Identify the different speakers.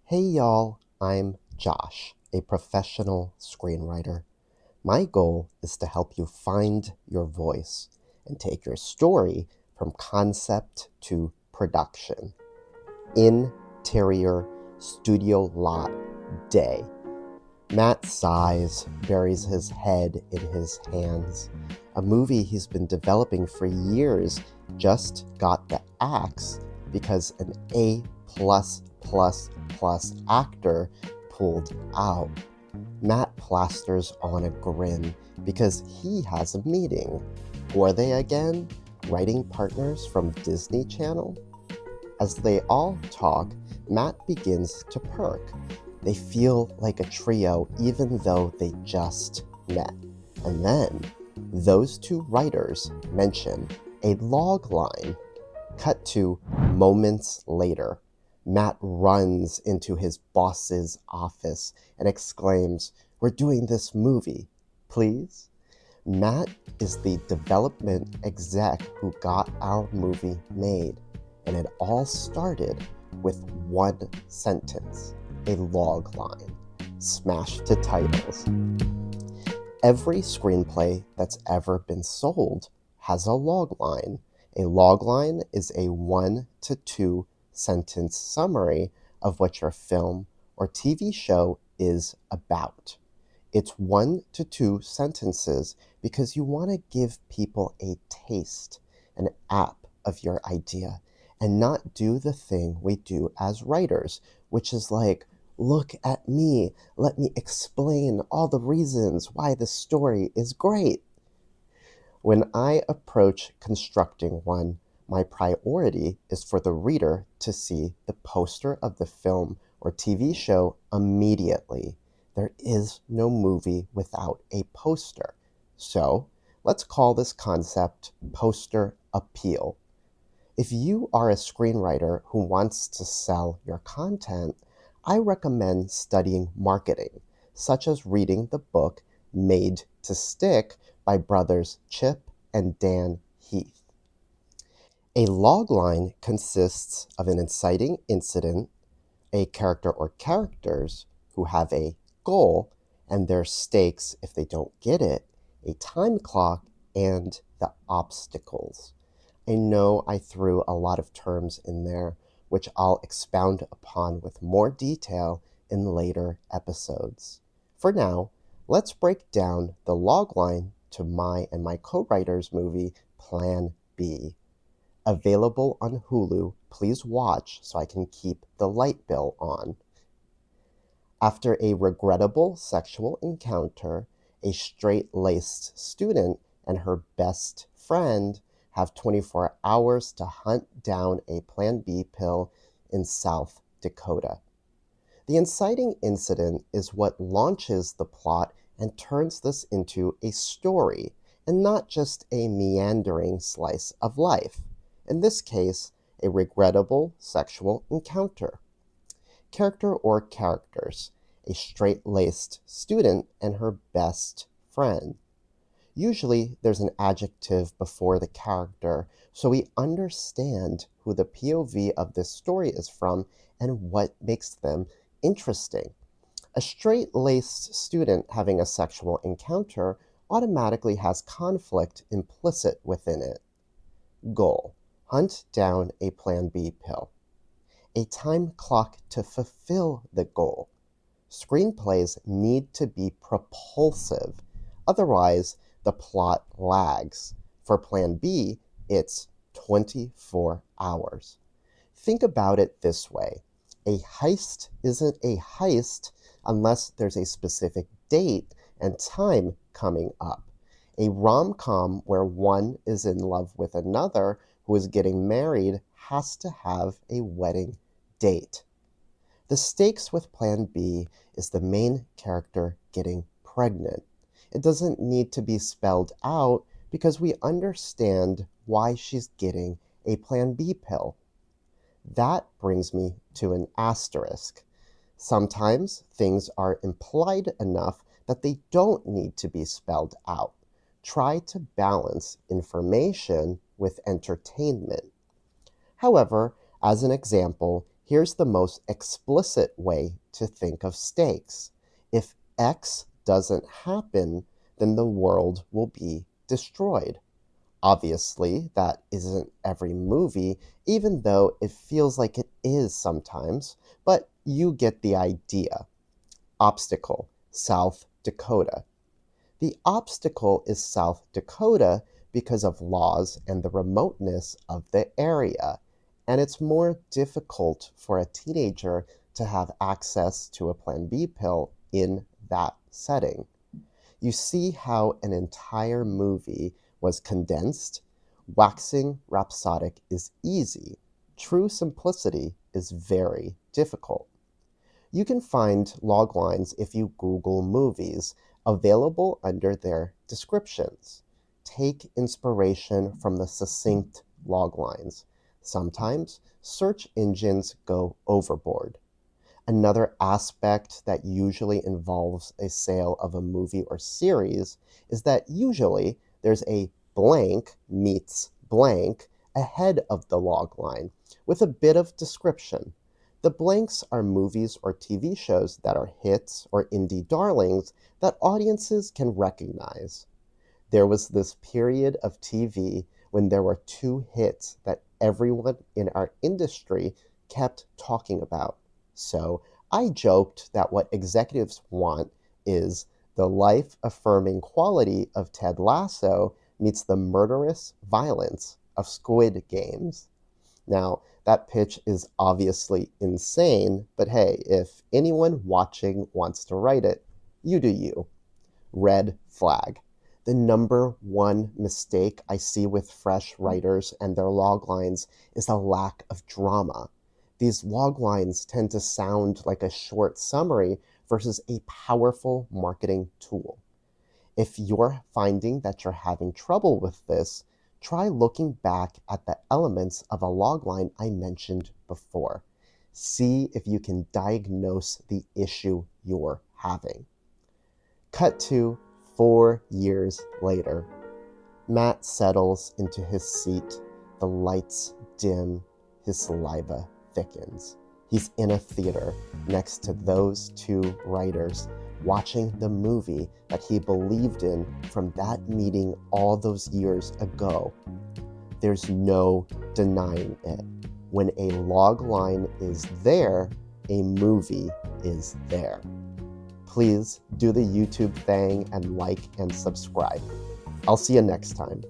Speaker 1: Hey y'all, I'm Josh, a professional screenwriter. My goal is to help you find your voice and take your story from concept to production. Interior studio lot day. Matt sighs, buries his head in his hands. A movie he's been developing for years just got the axe because an A+++ actor pulled out. Matt plasters on a grin because he has a meeting. Who are they again? Writing partners from Disney Channel? As they all talk, Matt begins to perk. They feel like a trio even though they just met. And then, those two writers mention a log line. Cut to moments later. Matt runs into his boss's office and exclaims, "We're doing this movie, please?" Matt is the development exec who got our movie made, and it all started with one sentence, a log line, smashed to titles. Every screenplay that's ever been sold has a log line. A log line is a 1 to 2 sentence summary of what your film or TV show is about. It's 1 to 2 sentences because you want to give people a taste, an app of your idea, and not do the thing we do as writers, which is like, look at me, let me explain all the reasons why this story is great. When I approach constructing one, my priority is for the reader to see the poster of the film or TV show immediately. There is no movie without a poster. So let's call this concept poster appeal. If you are a screenwriter who wants to sell your content, I recommend studying marketing, such as reading the book Made to Stick by brothers Chip and Dan Heath. A logline consists of an inciting incident, a character or characters who have a goal and their stakes if they don't get it, a time clock, and the obstacles. I know I threw a lot of terms in there, which I'll expound upon with more detail in later episodes. For now, let's break down the logline to my and my co-writer's movie, Plan B. Available on Hulu, please watch so I can keep the light bill on. After a regrettable sexual encounter, a straight-laced student and her best friend have 24 hours to hunt down a Plan B pill in South Dakota. The inciting incident is what launches the plot and turns this into a story, and not just a meandering slice of life. In this case, a regrettable sexual encounter. Character or characters: a straight-laced student and her best friend. Usually there's an adjective before the character, so we understand who the POV of this story is from and what makes them interesting. A straight-laced student having a sexual encounter automatically has conflict implicit within it. Goal: hunt down a Plan B pill. A time clock to fulfill the goal. Screenplays need to be propulsive, otherwise the plot lags. For Plan B, it's 24 hours. Think about it this way. A heist isn't a heist unless there's a specific date and time coming up. A rom-com where one is in love with another who is getting married has to have a wedding date. The stakes with Plan B is the main character getting pregnant. It doesn't need to be spelled out because we understand why she's getting a Plan B pill. That brings me to an asterisk. Sometimes things are implied enough that they don't need to be spelled out. Try to balance information with entertainment. However, as an example, Here's the most explicit way to think of stakes. If X doesn't happen, then the world will be destroyed. Obviously, that isn't every movie, even though it feels like it is sometimes, but you get the idea. Obstacle, South Dakota. The obstacle is South Dakota because of laws and the remoteness of the area, and it's more difficult for a teenager to have access to a Plan B pill in that setting. You see how an entire movie was condensed? Waxing rhapsodic is easy. True simplicity is very difficult. You can find log lines if you Google movies, available under their descriptions. Take inspiration from the succinct log lines. Sometimes search engines go overboard. Another aspect that usually involves a sale of a movie or series is that usually there's a blank meets blank ahead of the log line with a bit of description. The blanks are movies or TV shows that are hits or indie darlings that audiences can recognize. There was this period of TV when there were two hits that everyone in our industry kept talking about. So I joked that what executives want is the life affirming quality of Ted Lasso meets the murderous violence of Squid Games. Now, that pitch is obviously insane, but hey, if anyone watching wants to write it, you do you. Red flag. The number one mistake I see with fresh writers and their log lines is a lack of drama. These log lines tend to sound like a short summary versus a powerful marketing tool. If you're finding that you're having trouble with this, try looking back at the elements of a log line I mentioned before. See if you can diagnose the issue you're having. Cut to 4 years later. Matt settles into his seat. The lights dim. His saliva thickens. He's in a theater next to those two writers, watching the movie that he believed in from that meeting all those years ago. There's no denying it. When a log line is there, a movie is there. Please do the YouTube thing and like and subscribe. I'll see you next time.